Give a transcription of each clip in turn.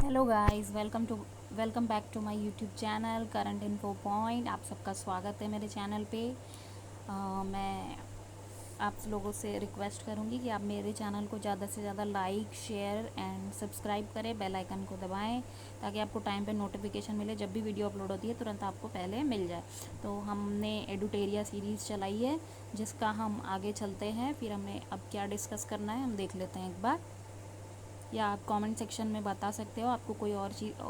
Hello guys, welcome back to my YouTube channel current info point. आप सबका स्वागत है मेरे चैनल पे। मैं आप लोगों से रिक्वेस्ट करूँगी कि आप मेरे चैनल को ज़्यादा से ज़्यादा लाइक, शेयर एंड सब्सक्राइब करें, बेल आइकन को दबाएं ताकि आपको टाइम पे नोटिफिकेशन मिले। जब भी वीडियो अपलोड होती है तुरंत आपको पहले मिल जाए। तो हमने एडुटेरिया सीरीज़ चलाई है जिसका हम आगे चलते हैं। फिर हमें अब क्या डिस्कस करना है हम देख लेते हैं एक बार, या आप कमेंट सेक्शन में बता सकते हो आपको कोई और चीज़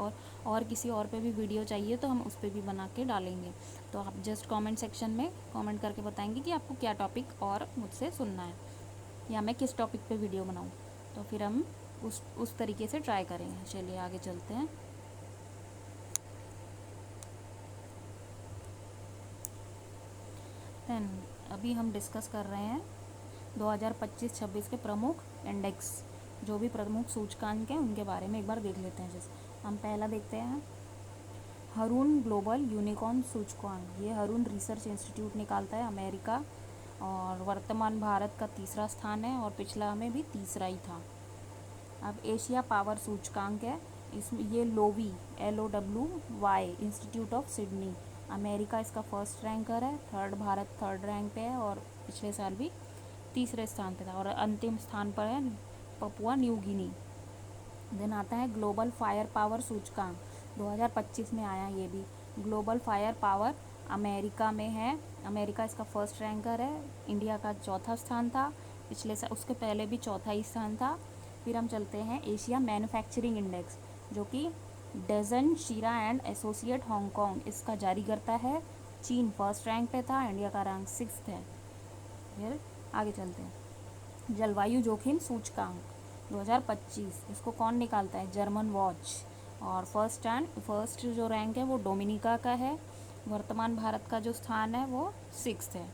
और किसी और पे भी वीडियो चाहिए तो हम उस पर भी बना के डालेंगे। तो आप जस्ट कमेंट सेक्शन में कमेंट करके बताएंगे कि आपको क्या टॉपिक और मुझसे सुनना है या मैं किस टॉपिक पे वीडियो बनाऊँ, तो फिर हम उस तरीके से ट्राई करेंगे। चलिए आगे चलते हैं। देन अभी हम डिस्कस कर रहे हैं 2025-26 के प्रमुख इंडेक्स, जो भी प्रमुख सूचकांक हैं उनके बारे में एक बार देख लेते हैं। जैसे हम पहला देखते हैं हरून ग्लोबल यूनिकॉर्न सूचकांक। ये हरून रिसर्च इंस्टीट्यूट निकालता है, अमेरिका, और वर्तमान भारत का तीसरा स्थान है और पिछला में भी तीसरा ही था। अब एशिया पावर सूचकांक है, इसमें ये Loewi LOWY institute of Sydney, America इसका फर्स्ट रैंकर है। भारत थर्ड रैंक पे है और पिछले साल भी तीसरे स्थान पे था। और अंतिम स्थान पर है पपुआ न्यू गिनी। देन आता है ग्लोबल फायर पावर सूचकांक, 2025 में आया ये भी। ग्लोबल फायर पावर अमेरिका में है, अमेरिका इसका फर्स्ट रैंकर है, इंडिया का चौथा स्थान था, पिछले साल उसके पहले भी चौथा ही स्थान था। फिर हम चलते हैं एशिया मैन्युफैक्चरिंग इंडेक्स, जो कि डजन शीरा एंड एसोसिएट हांगकांग इसका जारी करता है। चीन फर्स्ट रैंक पे था, इंडिया का रैंक 6 है। फिर आगे चलते हैं जलवायु जोखिम सूचकांक 2025, इसको कौन निकालता है? German watch. और फर्स्ट जो रैंक है वो डोमिनिका का है। वर्तमान भारत का जो स्थान है वो 6 है।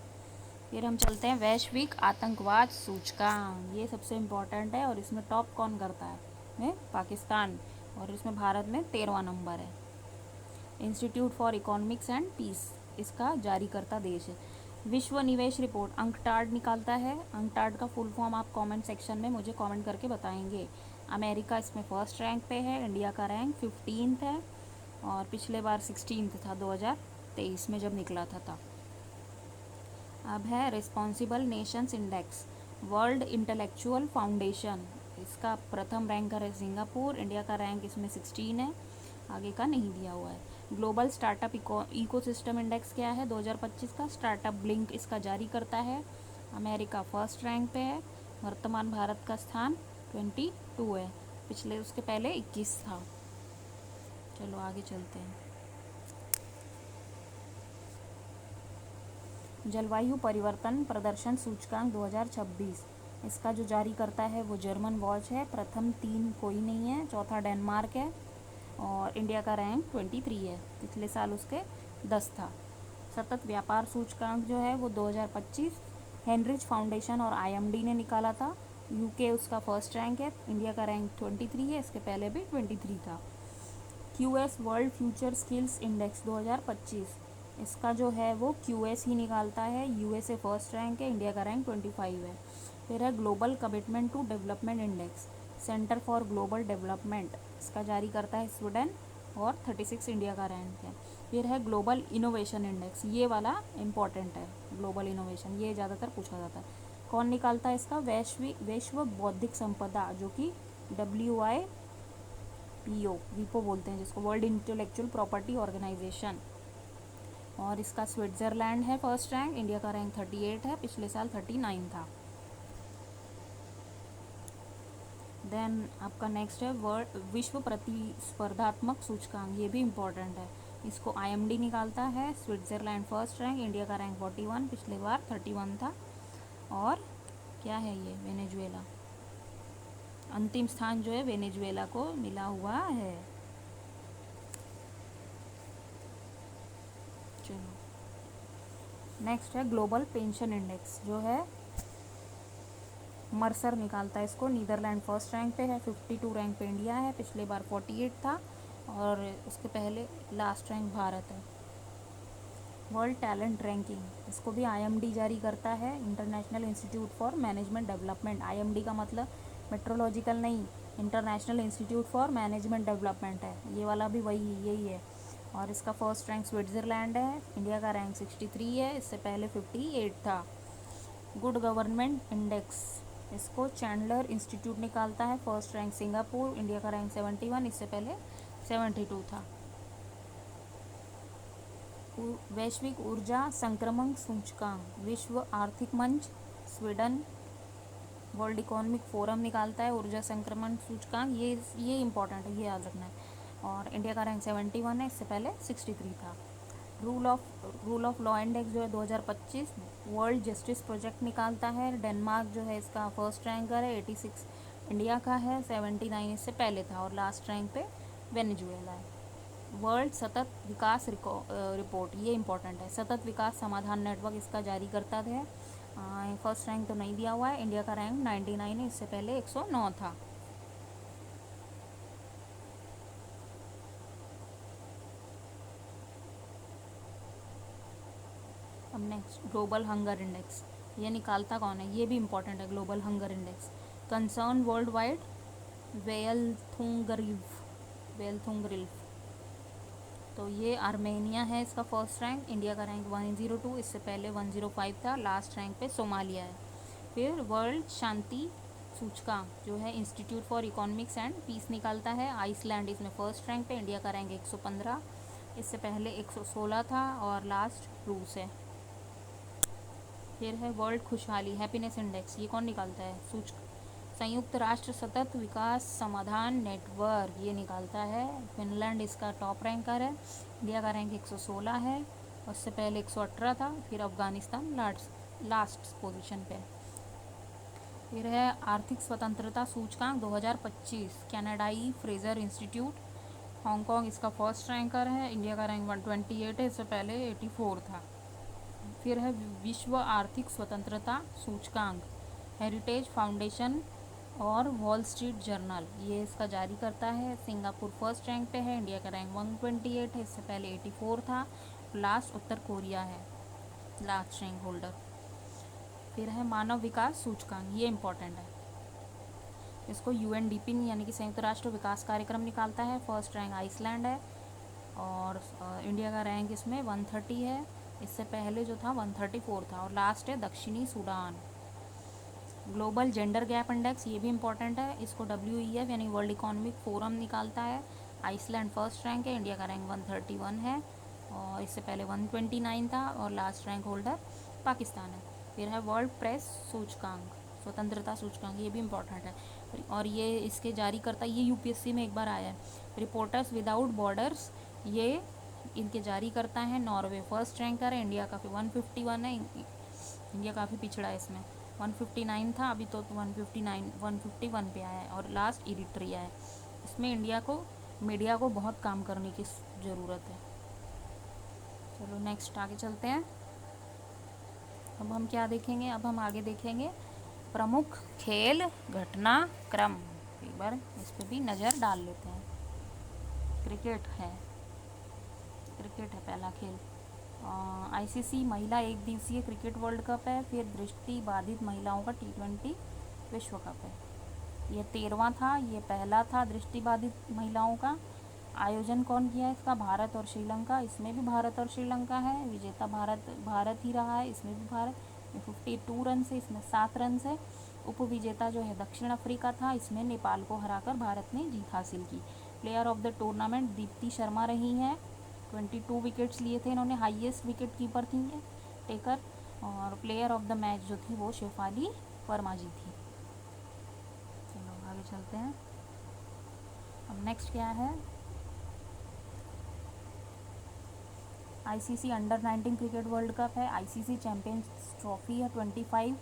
फिर हम चलते हैं वैश्विक आतंकवाद सूचकांक, ये सबसे इम्पोर्टेंट है और इसमें टॉप कौन करता है? में पाकिस्तान, और इसमें भारत में 13वां नंबर है। Institute for Economics and Peace इसका जारी करता देश है। विश्व निवेश रिपोर्ट अंकटाड निकालता है, अंकटाड का फुल फॉर्म आप कमेंट सेक्शन में मुझे कमेंट करके बताएंगे। अमेरिका इसमें फर्स्ट रैंक पे है, इंडिया का रैंक 15th है और पिछले बार 16th था 2023 में जब निकला था तब। अब है responsible Nations index, world intellectual foundation, इसका प्रथम रैंकर है सिंगापुर, इंडिया का रैंक इसमें 16 है, आगे का नहीं दिया हुआ है। ग्लोबल स्टार्टअप इकोसिस्टम इंडेक्स क्या है 2025 का? स्टार्टअप ब्लिंक इसका जारी करता है, अमेरिका फर्स्ट रैंक पे है, वर्तमान भारत का स्थान 22 है, पिछले उसके पहले 21 था। चलो आगे चलते हैं। जलवायु परिवर्तन प्रदर्शन सूचकांक 2026, इसका जो जारी करता है वो जर्मन वॉच है, प्रथम 3 कोई नहीं है, चौथा डेनमार्क है और इंडिया का रैंक 23 है, पिछले साल उसके 10 था। सतत व्यापार सूचकांक जो है वो 2025 हेनरिच फाउंडेशन और IMD ने निकाला था, UK उसका फर्स्ट रैंक है, इंडिया का रैंक 23 है, इसके पहले भी 23 था। QS world future skills index 2025, इसका जो है वो QS ही निकालता है, USA फर्स्ट रैंक है, इंडिया का रैंक 25 है। फिर है global commitment to development index, centre for global development इसका जारी करता है स्वीडन और 36 इंडिया का रैंक है। फिर है ग्लोबल इनोवेशन इंडेक्स, ये वाला इम्पॉर्टेंट है, ग्लोबल इनोवेशन ये ज़्यादातर पूछा जाता है। कौन निकालता है इसका? विश्व बौद्धिक संपदा, जो कि WIPO बोलते हैं जिसको, वर्ल्ड इंटेलेक्चुअल प्रॉपर्टी ऑर्गेनाइजेशन, और इसका स्विट्ज़रलैंड है फर्स्ट रैंक, इंडिया का रैंक 38 है, पिछले साल 39 था। देन आपका नेक्स्ट है विश्व प्रतिस्पर्धात्मक सूचकांक, ये भी इम्पोर्टेंट है, इसको IMD निकालता है, स्विट्ज़रलैंड फर्स्ट रैंक, इंडिया का रैंक 41, पिछले बार 31 था। और क्या है ये? वेनेजुएला, अंतिम स्थान जो है वेनेजुएला को मिला हुआ है। चलो नेक्स्ट है ग्लोबल पेंशन इंडेक्स, जो है मर्सर निकालता है इसको, नीदरलैंड फर्स्ट रैंक पे है, 52 रैंक पे इंडिया है, पिछले बार 48 था और उसके पहले लास्ट रैंक भारत है। वर्ल्ड टैलेंट रैंकिंग, इसको भी IMD जारी करता है, international institute for management development, IMD का मतलब मेट्रोलॉजिकल नहीं, international institute for management development है, ये वाला भी वही यही है। और इसका फर्स्ट रैंक स्विट्ज़रलैंड है, इंडिया का रैंक 63 है, इससे पहले 58 था। गुड गवर्नमेंट इंडेक्स, इसको चैंडलर इंस्टीट्यूट निकालता है, फर्स्ट रैंक सिंगापुर, इंडिया का रैंक 71, इससे पहले 72 था। वैश्विक ऊर्जा संक्रमण सूचकांक, विश्व आर्थिक मंच, स्वीडन, वर्ल्ड इकोनॉमिक फोरम निकालता है ऊर्जा संक्रमण सूचकांक, ये इंपॉर्टेंट है, ये याद रखना है। और इंडिया का रैंक 71 है, इससे पहले 63 था। रूल ऑफ लॉ इंडेक्स जो है 2025 वर्ल्ड जस्टिस प्रोजेक्ट निकालता है, डेनमार्क जो है इसका फर्स्ट रैंकर है, 86 इंडिया का है, 79 इससे पहले था, और लास्ट रैंक पे वेनेजुएला है। वर्ल्ड सतत विकास रिपोर्ट, ये इंपॉर्टेंट है, सतत विकास समाधान नेटवर्क इसका जारी करता है। फर्स्ट रैंक तो नहीं दिया हुआ है, इंडिया का रैंक 99 है, इससे पहले 109 था। अब नेक्स्ट ग्लोबल हंगर इंडेक्स, ये निकालता कौन है, ये भी इंपॉर्टेंट है। Global Hunger Index Concern worldwide Welthungerhilfe, तो ये आर्मेनिया है, इसका फर्स्ट रैंक, इंडिया का रैंक 102, इससे पहले 105 था, लास्ट रैंक पे सोमालिया है। फिर वर्ल्ड शांति सूचकांक जो है Institute for Economics and Peace निकालता है, आइसलैंड इसमें फर्स्ट रैंक पे, इंडिया का रैंक 115, इससे पहले 116 था, और लास्ट रूस है। फिर है वर्ल्ड खुशहाली हैप्पीनेस इंडेक्स, ये कौन निकालता है, संयुक्त राष्ट्र सतत विकास समाधान नेटवर्क, ये निकालता है, फिनलैंड इसका टॉप रैंकर है, इंडिया का रैंक 116 है, उससे पहले 118 था, फिर अफगानिस्तान लास्ट पोजीशन पे। फिर है आर्थिक स्वतंत्रता सूचकांक 2025 कनाडाई फ्रेजर इंस्टीट्यूट, हांगकांग इसका फर्स्ट रैंकर है, इंडिया का रैंक 128 है, इससे पहले 84 था। फिर है विश्व आर्थिक स्वतंत्रता सूचकांक, हेरिटेज फाउंडेशन और वॉल स्ट्रीट जर्नल, ये इसका जारी करता है, सिंगापुर फर्स्ट रैंक पे है, इंडिया का रैंक 128 है, इससे पहले 84 था, लास्ट उत्तर कोरिया है लास्ट रैंक होल्डर। फिर है मानव विकास सूचकांक, ये इम्पॉर्टेंट है, इसको यूएनडीपी यानी कि संयुक्त राष्ट्र विकास कार्यक्रम निकालता है, फर्स्ट रैंक आइसलैंड है, और इंडिया का रैंक इसमें 130 है, इससे पहले जो था 134 था, और लास्ट है दक्षिणी Sudan. Global gender gap index, ये भी इंपॉर्टेंट है, इसको WEF यानी वर्ल्ड इकोनॉमिक फोरम निकालता है, आइसलैंड फर्स्ट रैंक है, इंडिया का रैंक 131 है, और इससे पहले 129 था, और लास्ट रैंक होल्डर पाकिस्तान है। फिर है वर्ल्ड प्रेस सूचकांक, स्वतंत्रता सूचकांक, ये भी इम्पॉर्टेंट है, और ये इसके जारी करता, ये UPSC में एक बार आया है, रिपोर्टर्स विदाउट बॉर्डर्स, ये इनके जारी करता है, नॉर्वे फर्स्ट रैंकर है, इंडिया का 151 है, इंडिया काफ़ी पिछड़ा है इसमें, 159 था, अभी तो 151 पे आया है, और लास्ट इरिट्रिया है। इसमें इंडिया को मीडिया को बहुत काम करने की ज़रूरत है। चलो नेक्स्ट आगे चलते हैं। अब हम क्या देखेंगे, अब हम आगे देखेंगे प्रमुख खेल घटनाक्रम, एक बार इस पर भी नज़र डाल लेते हैं। क्रिकेट है पहला खेल, ICC महिला एक दिवसीय क्रिकेट वर्ल्ड कप है, फिर दृष्टि बाधित महिलाओं का T20 विश्व कप है, ये 13वां था, ये पहला था दृष्टि बाधित महिलाओं का। आयोजन कौन किया है इसका, भारत और श्रीलंका, इसमें भी भारत और श्रीलंका है, विजेता भारत ही रहा है, इसमें भी भारत, 52 रन से, इसमें 7 रन से। उप विजेता जो है दक्षिण अफ्रीका था, इसमें नेपाल को हराकर भारत ने जीत हासिल की। Player of the tournament Deepti Sharma रही हैं, 22 विकेट्स लिए थे इन्होंने, हाईएस्ट विकेट कीपर थी ये टेकर, और प्लेयर ऑफ द मैच जो थी वो शेफाली वर्मा जी थी। चलो आगे चलते हैं। अब नेक्स्ट क्या है, ICC under 19 cricket world cup है, ICC चैम्पियंस ट्रॉफी है 25,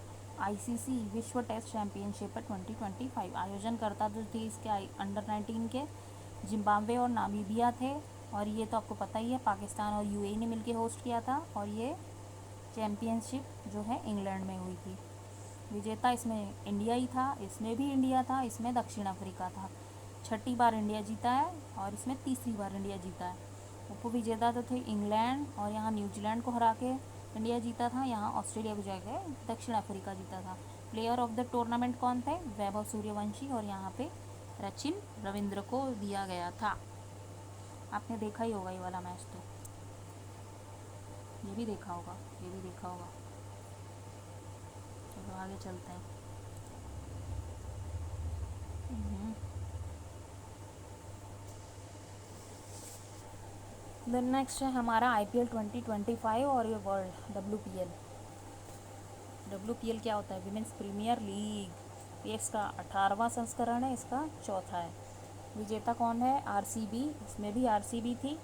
ICC विश्व टेस्ट चैम्पियनशिप है 2025। आयोजन करता जो थे इसके अंडर 19 के जिम्बाब्वे और नामीबिया थे, और ये तो आपको पता ही है पाकिस्तान और UAE ने मिलकर होस्ट किया था, और ये चैम्पियनशिप जो है इंग्लैंड में हुई थी। विजेता इसमें इंडिया ही था, इसमें भी इंडिया था, इसमें दक्षिण अफ्रीका था। छठी बार इंडिया जीता है, और इसमें तीसरी बार इंडिया जीता है। उप विजेता तो थे इंग्लैंड, और यहाँ न्यूजीलैंड को हरा के इंडिया जीता था, यहाँ ऑस्ट्रेलिया को जाके दक्षिण अफ्रीका जीता था। प्लेयर ऑफ द टूर्नामेंट कौन थे, वैभव सूर्यवंशी, और यहाँ पे सचिन रविंद्र को दिया गया था। आपने देखा ही होगा ये वाला मैच, तो ये भी देखा होगा, ये भी देखा होगा। चलो आगे चलते हैं। देन नेक्स्ट है हमारा IPL 2025 और ये वर्ल्ड WPL क्या होता है? Women's premier league. ये इसका 18वां संस्करण है, इसका चौथा है। विजेता कौन है? RCB, इसमें भी RCB थी।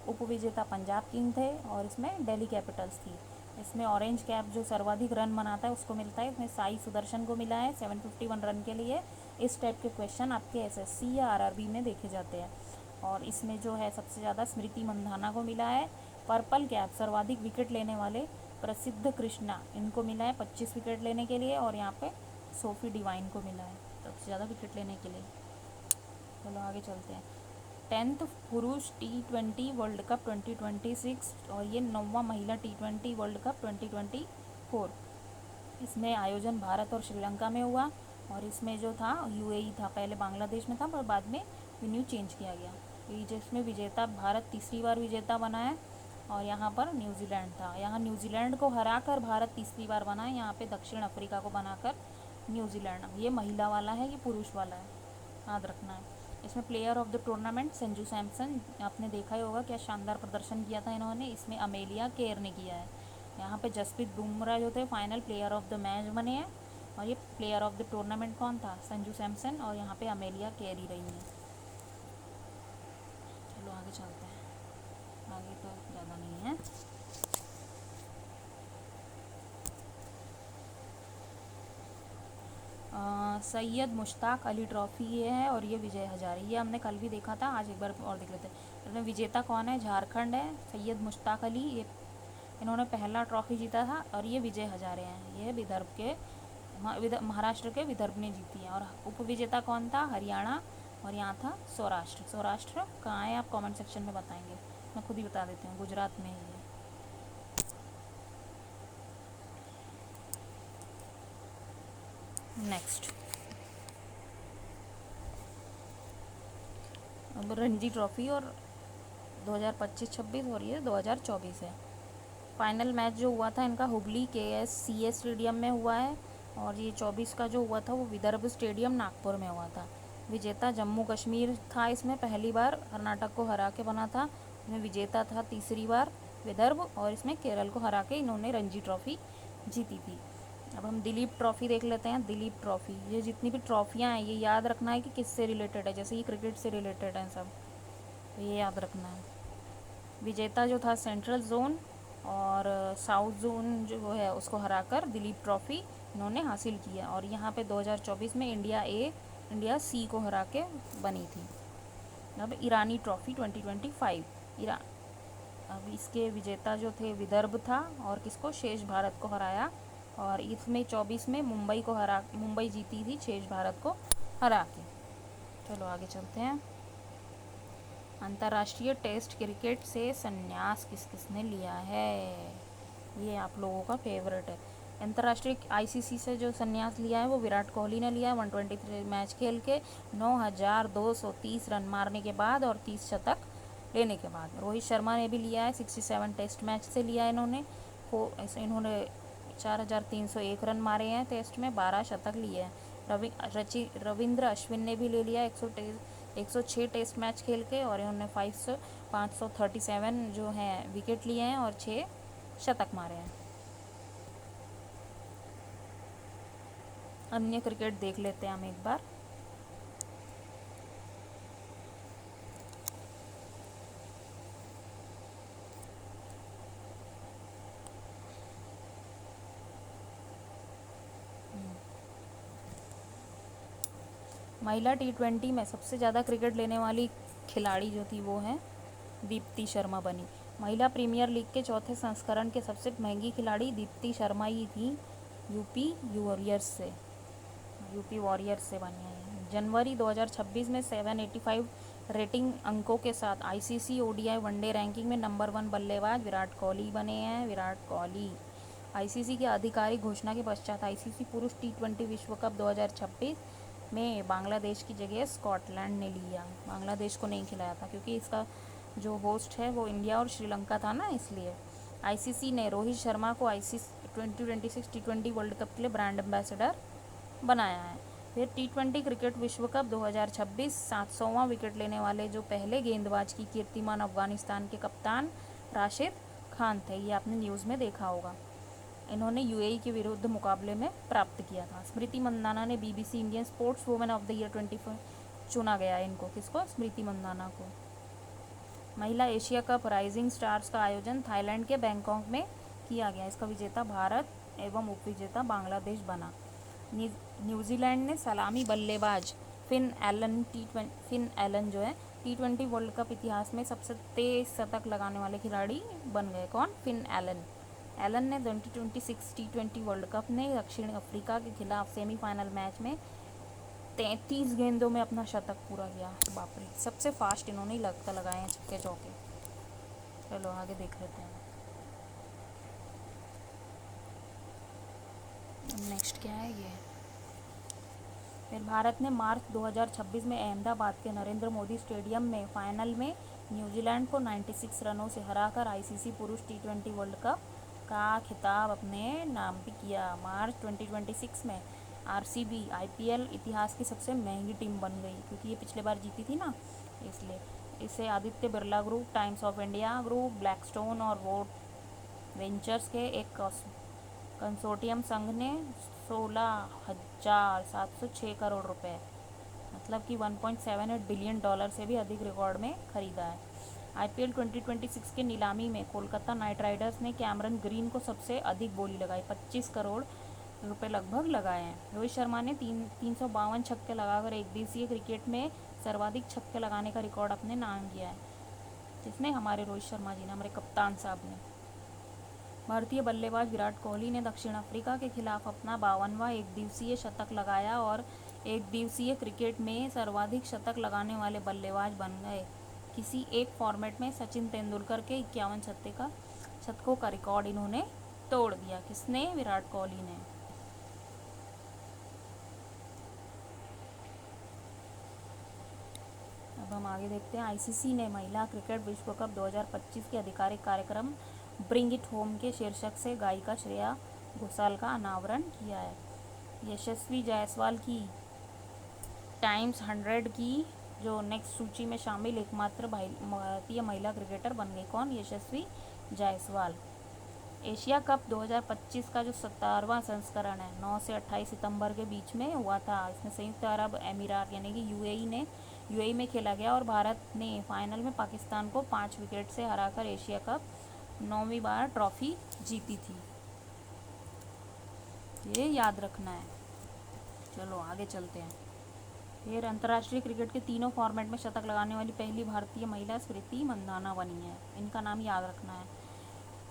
उपविजेता पंजाब किंग थे और इसमें दिल्ली कैपिटल्स थी। इसमें ऑरेंज कैप जो सर्वाधिक रन बनाता है उसको मिलता है। इसमें साई सुदर्शन को मिला है 751 रन के लिए। इस टाइप के क्वेश्चन आपके SSC या RRB में देखे जाते हैं। और इसमें जो है सबसे ज़्यादा स्मृति मंधाना को मिला है। पर्पल कैप सर्वाधिक विकेट लेने वाले प्रसिद्ध कृष्णा, इनको मिला है 25 विकेट लेने के लिए। और यहाँ पे सोफी डिवाइन को मिला है सबसे ज़्यादा विकेट लेने के लिए। चलो आगे चलते हैं। 10th पुरुष T20 वर्ल्ड कप 2026 और ये 9वां महिला T20 वर्ल्ड कप 2024। इसमें आयोजन भारत और श्रीलंका में हुआ। और इसमें जो था UAE था, पहले बांग्लादेश में था पर बाद में वेन्यू चेंज किया गया। जिसमें विजेता भारत तीसरी बार विजेता बना है। और यहाँ पर न्यूजीलैंड था, यहाँ न्यूजीलैंड को हराकर भारत तीसरी बार बना है। यहाँ पे दक्षिण अफ्रीका को बनाकर न्यूजीलैंड। ये महिला वाला है, ये पुरुष वाला है, याद रखना है। इसमें player of the tournament Sanju Samson, आपने देखा ही होगा क्या शानदार प्रदर्शन किया था इन्होंने। इसमें अमेलिया केयर ने किया है। यहाँ पे जसप्रीत बुमराह जो थे final player of the match बने हैं। और ये प्लेयर ऑफ द टूर्नामेंट कौन था? संजू सैमसन। और यहाँ पे अमेलिया केयर ही रही है। चलो आगे चलते हैं, आगे तो ज़्यादा नहीं है। सैयद मुश्ताक अली ट्रॉफ़ी ये है और ये विजय हजारे, ये हमने कल भी देखा था, आज एक बार और देख लेते हैं। इसमें विजेता कौन है? झारखंड है, सैयद मुश्ताक अली, ये इन्होंने पहला ट्रॉफ़ी जीता था। और ये विजय हजारे हैं, ये विदर्भ के महाराष्ट्र के विदर्भ ने जीती है। और उपविजेता कौन था? हरियाणा। और यहाँ था सौराष्ट्र। सौराष्ट्र कहाँ है आप कमेंट सेक्शन में बताएंगे, मैं खुद ही बता देती हूँ, गुजरात में ही है। नेक्स्ट अब रणजी ट्रॉफ़ी और 2025-26 और ये 2024 है। फाइनल मैच जो हुआ था इनका हुबली KSCA स्टेडियम में हुआ है। और ये 24 का जो हुआ था वो विदर्भ स्टेडियम नागपुर में हुआ था। विजेता जम्मू कश्मीर था, इसमें पहली बार कर्नाटक को हरा के बना था। इसमें विजेता था तीसरी बार विदर्भ। और इसमें केरल को हरा के इन्होंने रणजी ट्रॉफ़ी जीती थी। अब हम दिलीप ट्रॉफ़ी देख लेते हैं। दिलीप ट्रॉफ़ी, ये जितनी भी ट्रॉफ़ियाँ हैं ये याद रखना है कि किससे रिलेटेड है, जैसे ये क्रिकेट से रिलेटेड हैं सब, तो ये याद रखना है। विजेता जो था सेंट्रल जोन और साउथ जोन जो है उसको हराकर दिलीप ट्रॉफ़ी इन्होंने हासिल किया। और यहाँ पे 2024 में इंडिया C को हरा के बनी थी। अब ईरानी ट्रॉफ़ी 2025 अब इसके विजेता जो थे विदर्भ था और किसको? शेष भारत को हराया। और इसमें 24 में मुंबई जीती थी शेष भारत को हरा के। चलो आगे चलते हैं। अंतर्राष्ट्रीय टेस्ट क्रिकेट से संन्यास किसने लिया है? ये आप लोगों का फेवरेट है। अंतर्राष्ट्रीय ICC से जो संन्यास लिया है वो विराट कोहली ने लिया है। 123 मैच खेल के 9,230 रन मारने के बाद और 30 शतक लेने के बाद। रोहित शर्मा ने भी लिया है, 67 टेस्ट मैच से लिया है इन्होंने। इन्होंने 4,301 रन मारे हैं टेस्ट में, 12 शतक लिए हैं। रविंद्र अश्विन ने भी ले लिया 106 टेस्ट मैच खेल के और इन्होंने 537 जो हैं विकेट लिए हैं और 6 शतक मारे हैं। अन्य क्रिकेट देख लेते हैं हम एक बार। महिला T20 में सबसे ज़्यादा क्रिकेट लेने वाली खिलाड़ी जो थी वो है दीप्ति शर्मा बनी। महिला प्रीमियर लीग के चौथे संस्करण के सबसे महंगी खिलाड़ी दीप्ति शर्मा ही थी, यूपी वॉरियर्स से बनी है। जनवरी 2026 में 785 रेटिंग अंकों के साथ ICC ODI वनडे रैंकिंग में नंबर 1 बल्लेबाज विराट कोहली बने हैं। विराट कोहली ICC की आधिकारिक घोषणा के पश्चात ICC पुरुष T20 विश्व कप 2026 में बांग्लादेश की जगह स्कॉटलैंड ने लिया। बांग्लादेश को नहीं खिलाया था क्योंकि इसका जो होस्ट है वो इंडिया और श्रीलंका था ना, इसलिए। आईसीसी ने रोहित शर्मा को आईसीसी 2026 टी20 वर्ल्ड कप के लिए ब्रांड एम्बेसडर बनाया है। फिर टी20 क्रिकेट विश्व कप 2026 700वां विकेट लेने वाले जो पहले गेंदबाज की कीर्तिमान अफगानिस्तान के कप्तान राशिद खान थे। ये आपने न्यूज़ में देखा होगा। इन्होंने यूएई के विरुद्ध मुकाबले में प्राप्त किया था। स्मृति मंदाना ने BBC Indian sports women of the year 24 चुना गया है इनको। किसको? स्मृति मंदाना को। महिला एशिया कप राइजिंग स्टार्स का आयोजन थाईलैंड के बैंकॉक में किया गया। इसका विजेता भारत एवं उपविजेता बांग्लादेश बना। न्यूजीलैंड ने सलामी बल्लेबाज फिन एलन जो है टी20 वर्ल्ड कप इतिहास में सबसे तेज शतक लगाने वाले खिलाड़ी बन गए। कौन? Finn Allen. एलन ने 2026 टी20 वर्ल्ड कप में दक्षिण अफ्रीका के खिलाफ सेमीफाइनल मैच में 33 गेंदों में अपना शतक पूरा किया। बाप रे, सबसे फास्ट इन्होंने ही लगाए हैं छक्के चौके। चलो आगे देख लेते हैं। नेक्स्ट क्या है ये? फिर भारत ने मार्च 2026 में अहमदाबाद के नरेंद्र मोदी स्टेडियम में फाइनल में न्यूजीलैंड को 96 रनों से हराकर आईसीसी पुरुष टी20 वर्ल्ड कप का खिताब अपने नाम भी किया। मार्च 2026 में आरसीबी आईपीएल इतिहास की सबसे महंगी टीम बन गई क्योंकि ये पिछले बार जीती थी ना, इसलिए। इसे Aditya Birla group, times of India group, Blackstone और वोट वेंचर्स के एक कंसोर्टियम संघ ने 16,706 करोड़ रुपए, मतलब कि 1.78 बिलियन डॉलर से भी अधिक रिकॉर्ड में खरीदा है। आईपीएल 2026 के नीलामी में कोलकाता नाइट राइडर्स ने कैमरन ग्रीन को सबसे अधिक बोली लगाई, 25 करोड़ रुपए लगभग लगाए हैं। रोहित शर्मा ने 352 छक्के लगाकर एक दिवसीय क्रिकेट में सर्वाधिक छक्के लगाने का रिकॉर्ड अपने नाम किया है। जिसने? हमारे रोहित शर्मा जी ने, हमारे कप्तान साहब ने। भारतीय बल्लेबाज विराट कोहली ने दक्षिण अफ्रीका के खिलाफ अपना 52वां एक दिवसीय शतक लगाया और एक दिवसीय क्रिकेट में सर्वाधिक शतक लगाने वाले बल्लेबाज बन गए। किसी एक फॉर्मेट में सचिन तेंदुलकर के 51 शतकों का रिकॉर्ड इन्होंने तोड़ दिया। किसने? विराट कोहली ने। अब हम आगे देखते हैं। आईसीसी ने महिला क्रिकेट विश्व कप 2025 के आधिकारिक कार्यक्रम ब्रिंग इट होम के शीर्षक से गायिका श्रेया घोषाल का अनावरण किया है। यशस्वी जायसवाल की टाइम्स 100 की जो नेक्स्ट सूची में शामिल एकमात्र भारतीय महिला क्रिकेटर बन गई। कौन? यशस्वी जायसवाल। एशिया कप 2025 का जो 17वां संस्करण है 9 से 28 सितंबर के बीच में हुआ था। इसमें संयुक्त अरब अमीरात यानी कि यूएई में खेला गया और भारत ने फाइनल में पाकिस्तान को 5 विकेट से हराकर एशिया कप 9वीं बार ट्रॉफी जीती थी। ये याद रखना है। चलो आगे चलते हैं। फिर अंतर्राष्ट्रीय क्रिकेट के तीनों फॉर्मेट में शतक लगाने वाली पहली भारतीय महिला स्मृति मंदाना बनी है। इनका नाम याद रखना है।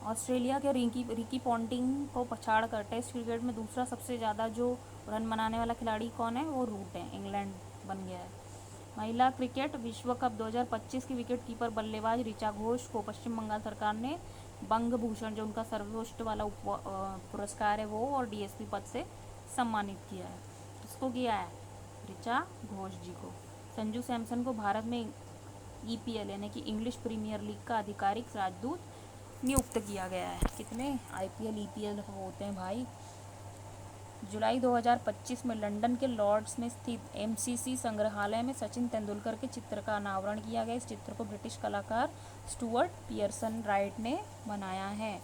ऑस्ट्रेलिया के रिकी पॉन्टिंग को पछाड़कर टेस्ट क्रिकेट में दूसरा सबसे ज़्यादा जो रन बनाने वाला खिलाड़ी कौन है? वो रूट है, इंग्लैंड बन गया है। महिला क्रिकेट विश्व कप 2025 की विकेट कीपर बल्लेबाज ऋचा घोष को पश्चिम बंगाल सरकार ने बंग भूषण, जो उनका सर्वोच्च वाला पुरस्कार है, वो और डीएसपी पद से सम्मानित किया है। किसको किया है? ऋचा घोष जी को। संजू सैमसन को भारत में ईपीएल यानी कि इंग्लिश प्रीमियर लीग का आधिकारिक राजदूत नियुक्त किया गया है। कितने आईपीएल ईपीएल होते हैं भाई। जुलाई 2025 में लंदन के लॉर्ड्स में स्थित एमसीसी संग्रहालय में सचिन तेंदुलकर के चित्र का अनावरण किया गया। इस चित्र को ब्रिटिश कलाकार स्टुअर्ट पियर्सन राइट ने बनाया है।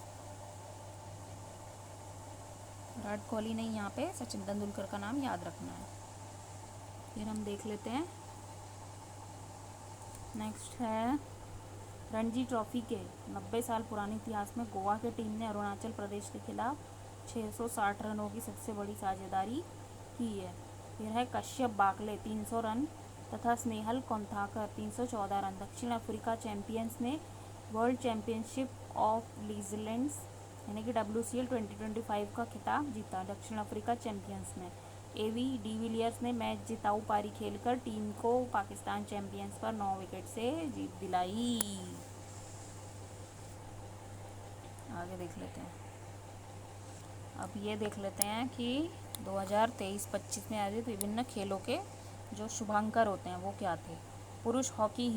विराट कोहली नहीं, यहाँ पे सचिन तेंदुलकर का नाम याद रखना है। फिर हम देख लेते हैं। नेक्स्ट है रणजी ट्रॉफी के 90 साल पुराने इतिहास में गोवा की टीम ने अरुणाचल प्रदेश के खिलाफ 660 रनों की सबसे बड़ी साझेदारी की है। फिर है कश्यप बाकले 300 रन तथा स्नेहल कोंथाकर 314 रन। दक्षिण अफ्रीका चैंपियंस ने वर्ल्ड चैंपियनशिप ऑफ लीजेंड्स यानी कि WCL 2025 का खिताब जीता। दक्षिण अफ्रीका चैंपियंस ने एवी डिविलियर्स ने मैच जिताऊ पारी खेलकर टीम को पाकिस्तान चैंपियंस पर 9 विकेट से जीत दिलाई। आगे देख लेते हैं। अब ये देख लेते हैं कि 2023-25 में आयोजित विभिन्न खेलों के जो शुभांकर होते हैं वो क्या थे। पुरुष हॉकी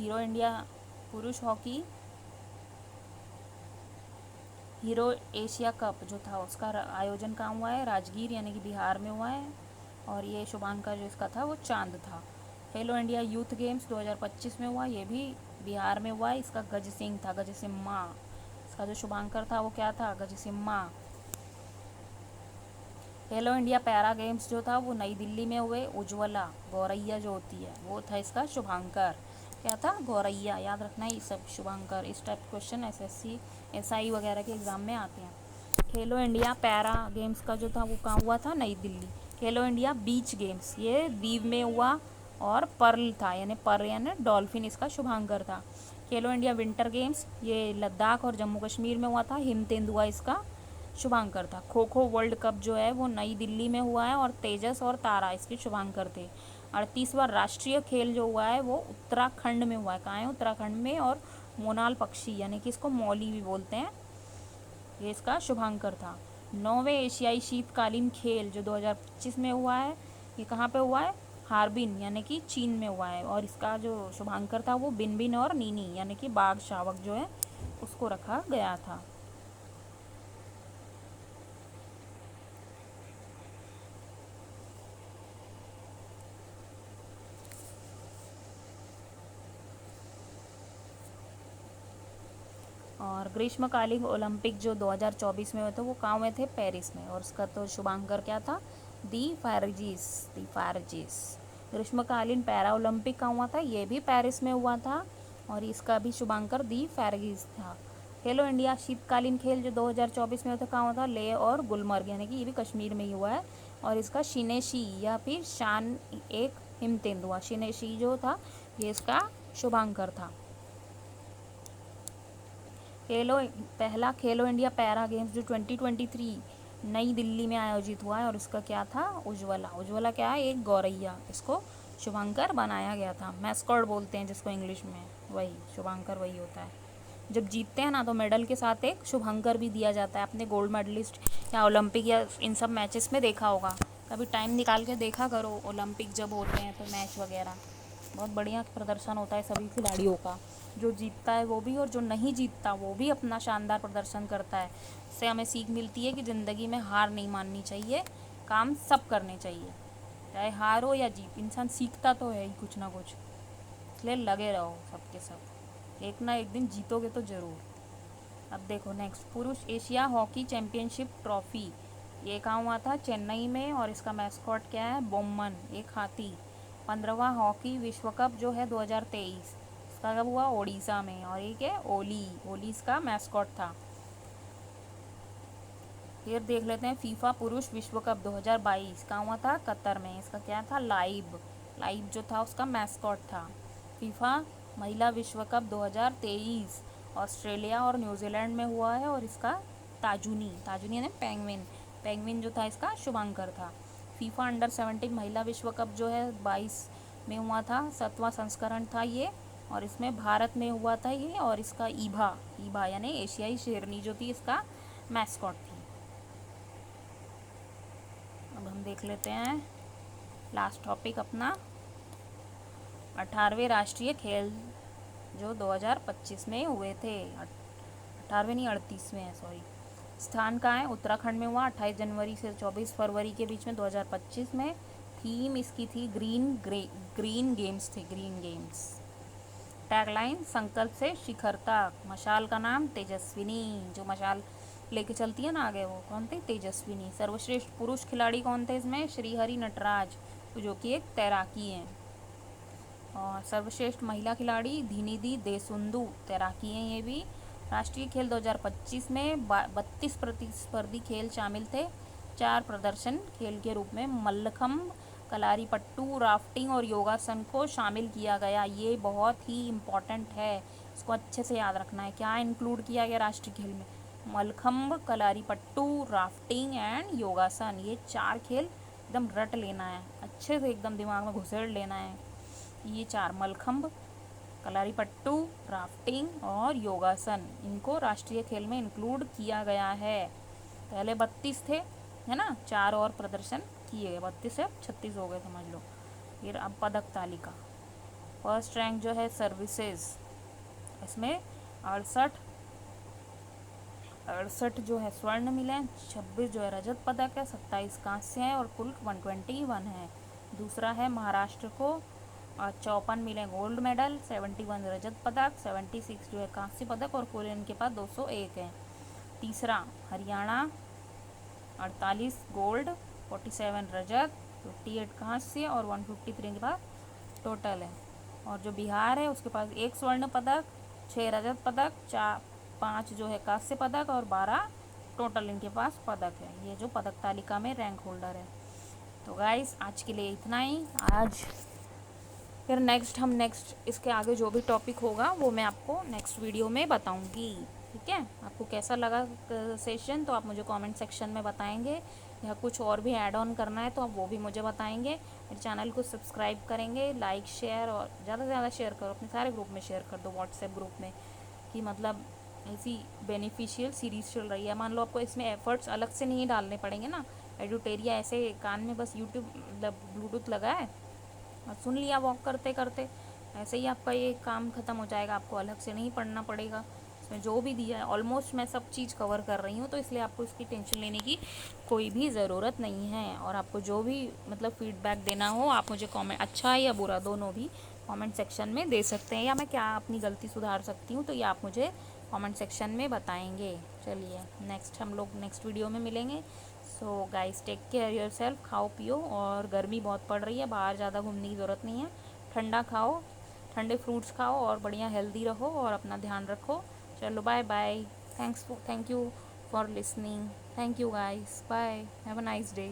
हीरो एशिया कप जो था उसका आयोजन कहाँ हुआ है, राजगीर यानी कि बिहार में हुआ है, और ये शुभांकर जो इसका था वो चांद था। खेलो इंडिया यूथ गेम्स 2025 में हुआ, ये भी बिहार में हुआ है, इसका गज सिंह था, गज सिम्हा। इसका जो शुभांकर था वो क्या था, गज सिम्हा। खेलो इंडिया पैरा गेम्स जो था वो नई दिल्ली में हुए, उज्ज्वला गौरैया जो होती है वो था इसका शुभांकर। क्या था, गौरैया। याद रखना है ये सब शुभांकर। इस टाइप क्वेश्चन एसएससी एसआई वगैरह के एग्ज़ाम में आते हैं। खेलो इंडिया पैरा गेम्स का जो था वो कहाँ हुआ था, नई दिल्ली। खेलो इंडिया बीच गेम्स ये दीव में हुआ, और पर्ल था यानी यानी डॉल्फिन इसका शुभांकर था। खेलो इंडिया विंटर गेम्स ये लद्दाख और जम्मू कश्मीर में हुआ था, हिम तेंदुआ इसका शुभांकर था। खो खो वर्ल्ड कप जो है वो नई दिल्ली में हुआ है, और तेजस और तारा इसके शुभांकर थे। 38वां राष्ट्रीय खेल जो हुआ है वो उत्तराखंड में हुआ है। कहाँ है, उत्तराखंड में, और मोनाल पक्षी यानी कि इसको मौली भी बोलते हैं, ये इसका शुभांकर था। 9वें एशियाई शीतकालीन खेल जो 2025 में हुआ है, ये कहाँ पे हुआ है, हार्बिन यानी कि चीन में हुआ है, और इसका जो शुभांकर था वो बिनबिन और नीनी यानी कि बाघ शावक जो है उसको रखा गया था। और ग्रीष्मकालीन ओलंपिक जो 2024 में हुए थे वो कहाँ हुए थे, पेरिस में, और उसका तो शुभांकर क्या था, दी फायरजीस। ग्रीष्मकालीन पैरा ओलंपिक कहाँ हुआ था, ये भी पेरिस में हुआ था, और इसका भी शुभांकर दी फायरजीस था। खेलो इंडिया शीतकालीन खेल जो 2024 में हुआ था कहाँ हुआ था, लेह और गुलमर्ग यानी कि ये भी कश्मीर में ही हुआ है, और इसका शिनेशी या फिर शान एक हिम तेंदुआ, शिनेशी जो था ये इसका शुभांकर था। पहला खेलो इंडिया पैरा गेम्स जो 2023 नई दिल्ली में आयोजित हुआ है, और इसका क्या था, उज्ज्वला क्या है, एक गौरैया, इसको शुभांकर बनाया गया था। मैस्कॉट बोलते हैं जिसको इंग्लिश में, वही शुभांकर वही होता है। जब जीतते हैं ना तो मेडल के साथ एक शुभांकर भी दिया जाता है। अपने गोल्ड मेडलिस्ट या ओलंपिक या इन सब मैचेस में देखा होगा, कभी टाइम निकाल के देखा करो, ओलंपिक जब होते हैं तो मैच वगैरह बहुत बढ़िया प्रदर्शन होता है सभी खिलाड़ियों का। जो जीतता है वो भी, और जो नहीं जीतता वो भी अपना शानदार प्रदर्शन करता है। इससे हमें सीख मिलती है कि ज़िंदगी में हार नहीं माननी चाहिए, काम सब करने चाहिए, चाहे हार हो या जीत, इंसान सीखता तो है ही कुछ ना कुछ, इसलिए लगे रहो सबके सब, एक ना एक दिन जीतोगे तो ज़रूर। अब देखो नेक्स्ट, पुरुष एशिया हॉकी चैम्पियनशिप ट्रॉफी ये कहाँ हुआ था, चेन्नई में, और इसका मैस्कॉट क्या है, बोम्मन एक हाथी। 15वां हॉकी विश्व कप जो है 2023 इसका कब हुआ, ओडिशा में, और ये क्या, ओली इसका मैस्कॉट था। फिर देख लेते हैं फीफा पुरुष विश्व कप 2022 कहाँ हुआ था, कतर में, इसका क्या था, लाइव जो था उसका मैस्कॉट था। फीफा महिला विश्व कप 2023 ऑस्ट्रेलिया और न्यूजीलैंड में हुआ है, और इसका ताजुनी यानी पेंगविन जो था इसका शुभांकर था। फीफा अंडर 17 महिला विश्व कप जो है 22 में हुआ था, 7वां संस्करण था ये, और इसमें भारत में हुआ था ये, और इसका ईभा यानी एशियाई शेरनी जो थी इसका मैस्कॉट थी। अब हम देख लेते हैं लास्ट टॉपिक अपना, 18वें राष्ट्रीय खेल जो 2025 में हुए थे, 18वें नहीं 38वें है, सॉरी। स्थान कहाँ है, उत्तराखंड में हुआ, 28 जनवरी से 24 फरवरी के बीच में 2025 में। थीम इसकी थी ग्रीन गेम्स थे, ग्रीन गेम्स। टैगलाइन संकल्प से शिखर तक। मशाल का नाम तेजस्विनी, जो मशाल लेके चलती है ना आगे वो कौन थे, तेजस्विनी। सर्वश्रेष्ठ पुरुष खिलाड़ी कौन थे इसमें, श्रीहरि नटराज जो कि एक तैराकी हैं। और सर्वश्रेष्ठ महिला खिलाड़ी धिनिधि देसुंदू, तैराकी हैं ये भी। राष्ट्रीय खेल 2025 में 32 प्रतिस्पर्धी खेल शामिल थे। 4 प्रदर्शन खेल के रूप में मल्लखम्ब, कलारीपट्टू, राफ्टिंग और योगासन को शामिल किया गया। ये बहुत ही इम्पॉर्टेंट है, इसको अच्छे से याद रखना है। क्या इंक्लूड किया गया राष्ट्रीय खेल में, मल्लखम्ब, कलारीपट्टू, राफ्टिंग एंड योगासन। ये 4 खेल एकदम रट लेना है, अच्छे से एकदम दिमाग में घुसेड़ लेना है। ये 4 मल्लखम्ब, कलारीपट्टू, राफ्टिंग और योगासन, इनको राष्ट्रीय खेल में इंक्लूड किया गया है। पहले 32 थे, है ना, 4 और प्रदर्शन किए गए, 32 से 36 हो गए समझ लो। ये अब पदक तालिका। फर्स्ट रैंक जो है सर्विसेज, इसमें 68 जो है स्वर्ण मिले हैं, 26 जो है रजत पदक है, 27 कांस्य हैं और कुल 121 है। दूसरा है महाराष्ट्र को 54 मिले गोल्ड मेडल, 71 रजत पदक, 76 जो है कांस्य पदक और कुल इनके पास 201 है। तीसरा हरियाणा 48 गोल्ड, 47 रजत, 58 कांस्य और 153 के पास टोटल है। और जो बिहार है उसके पास 1 स्वर्ण पदक, 6 रजत पदक, 5 जो है कांस्य पदक और 12 टोटल इनके पास पदक है। ये जो पदक तालिका में रैंक होल्डर है। तो गाइस आज के लिए इतना ही। आज फिर नेक्स्ट इसके आगे जो भी टॉपिक होगा वो मैं आपको नेक्स्ट वीडियो में बताऊंगी। ठीक है, आपको कैसा लगा सेशन तो आप मुझे कमेंट सेक्शन में बताएंगे, या कुछ और भी ऐड ऑन करना है तो आप वो भी मुझे बताएंगे। मेरे चैनल को सब्सक्राइब करेंगे, लाइक शेयर और ज़्यादा से ज़्यादा शेयर करो, अपने सारे ग्रुप में शेयर कर दो, व्हाट्सएप ग्रुप में, कि मतलब ऐसी बेनिफिशियल सीरीज़ चल रही है। मान लो आपको इसमें एफर्ट्स अलग से नहीं डालने पड़ेंगे ना, एडुटेरिया ऐसे कान में बस यूट्यूब मतलब ब्लूटूथ लगा है और सुन लिया वॉक करते करते, ऐसे ही आपका ये काम ख़त्म हो जाएगा, आपको अलग से नहीं पढ़ना पड़ेगा। इसमें जो भी दिया है ऑलमोस्ट मैं सब चीज़ कवर कर रही हूँ, तो इसलिए आपको इसकी टेंशन लेने की कोई भी ज़रूरत नहीं है। और आपको जो भी मतलब फीडबैक देना हो आप मुझे कमेंट, अच्छा या बुरा दोनों भी, कमेंट सेक्शन में दे सकते हैं, या मैं क्या अपनी गलती सुधार सकती हूँ तो ये आप मुझे कमेंट सेक्शन में बताएंगे। चलिए हम लोग नेक्स्ट वीडियो में मिलेंगे। So guys take care yourself, खाओ पियो, और गर्मी बहुत पड़ रही है, बाहर ज़्यादा घूमने की ज़रूरत नहीं है, ठंडा खाओ, ठंडे फ्रूट्स खाओ और बढ़िया हेल्दी रहो और अपना ध्यान रखो। चलो bye bye, thank you for listening, thank you guys, bye, have a nice day.